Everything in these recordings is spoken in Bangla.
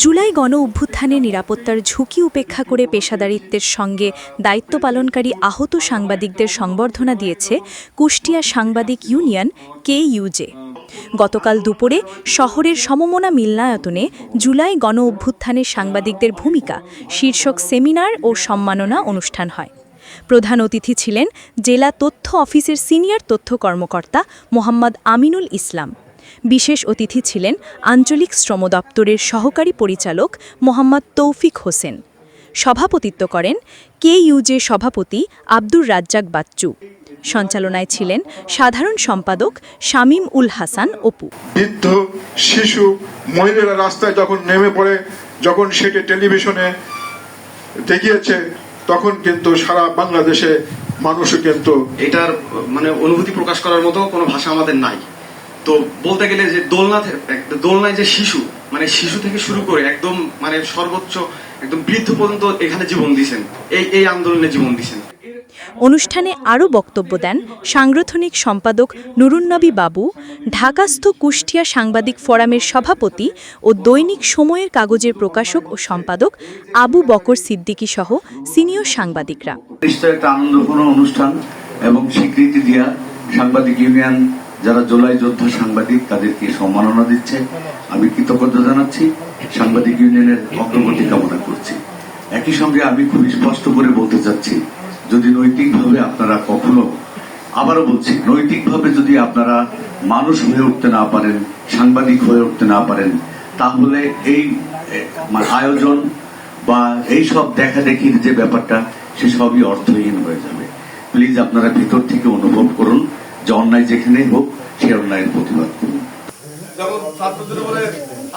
জুলাই গণ অভ্যুত্থানে নিরাপত্তার ঝুঁকি উপেক্ষা করে পেশাদারিত্বের সঙ্গে দায়িত্ব পালনকারী আহত সাংবাদিকদের সংবর্ধনা দিয়েছে কুষ্টিয়া সাংবাদিক ইউনিয়ন KUJ। গতকাল দুপুরে শহরের সমমনা মিলনায়তনে জুলাই গণ অভ্যুত্থানে সাংবাদিকদের ভূমিকা শীর্ষক সেমিনার ও সম্মাননা অনুষ্ঠান হয়। প্রধান অতিথি ছিলেন জেলা তথ্য অফিসের সিনিয়র তথ্য কর্মকর্তা মোহাম্মদ আমিনুল ইসলাম। বিশেষ অতিথি ছিলেন আঞ্চলিক শ্রম দপ্তরের সহকারী পরিচালক মোহাম্মদ তৌফিক হোসেন। সভাপতিত্ব করেন KUJ সভাপতি আব্দুর রাজ্জাক বাচ্চু। সঞ্চালনায় ছিলেন সাধারণ সম্পাদক শামীম উল হাসান অপু। বৃদ্ধ, শিশু, মহিলারা রাস্তায় যখন নেমে পড়ে, যখন সেটা টেলিভিশনে দেখিয়েছে, তখন কিন্তু সারা বাংলাদেশে মানুষও কিন্তু এটার অনুভূতি প্রকাশ করার মতো কোনো ভাষা আমাদের নাই। তো বলতে গেলে যে দোলনায় যে শিশু থেকে শুরু করে একদম সর্বোচ্চ একদম বৃদ্ধ পর্যন্ত এখানে জীবন দিয়েছেন, এই আন্দোলনে জীবন দিয়েছেন। অনুষ্ঠানে আরও বক্তব্য দেন সাংগঠনিক সম্পাদক নুরুন্নবী বাবু, ঢাকাস্থ কুষ্টিয়া সাংবাদিক ফোরামের সভাপতি ও দৈনিক সময়ের কাগজের প্রকাশক ও সম্পাদক আবু বকর সিদ্দিকী সহ সিনিয়র সাংবাদিকরা। নিশ্চয় একটা আনন্দপূর্ণ অনুষ্ঠান এবং স্বীকৃতি দিয়া সাংবাদিক ইউনিয়ন যারা জুলাই যোদ্ধা সাংবাদিক তাদেরকে সম্মাননা দিচ্ছে। আমি কৃতজ্ঞতা জানাচ্ছি, সাংবাদিক ইউনিয়নের অগ্রগতি কামনা করছি। একই সঙ্গে আমি খুব স্পষ্ট করে বলতে চাচ্ছি, যদি নৈতিকভাবে আপনারা কখনো, আবারও বলছি, নৈতিকভাবে যদি আপনারা মানুষ হয়ে উঠতে না পারেন, সাংবাদিক হয়ে উঠতে না পারেন, তাহলে এই আয়োজন বা এই সব দেখা দেখির যে ব্যাপারটা সে সবই অর্থহীন হয়ে যাবে। প্লিজ আপনারা ভিতর থেকে অনুভব করুন যে অন্যায় যেখানে হোক সে অন্যায়ের প্রতিবাদ করুন। যখন ছাত্রদের উপরে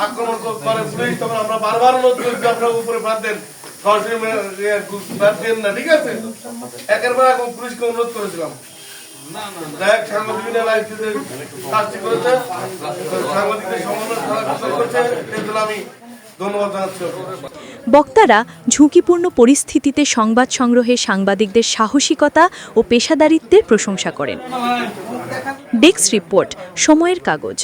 আক্রমণ করে পুলিশ, তখন আমরা বারবার অনুরোধ করেছি আপনার উপরে বাদ দেন, না, ঠিক আছে? একের পর এক পুলিশকে অনুরোধ করেছিলাম। বক্তারা ঝুঁকিপূর্ণ পরিস্থিতিতে সংবাদ সংগ্রহে সাংবাদিকদের সাহসিকতা ও পেশাদারিত্বের প্রশংসা করেন। ডেস্ক রিপোর্ট, সময়ের কাগজ।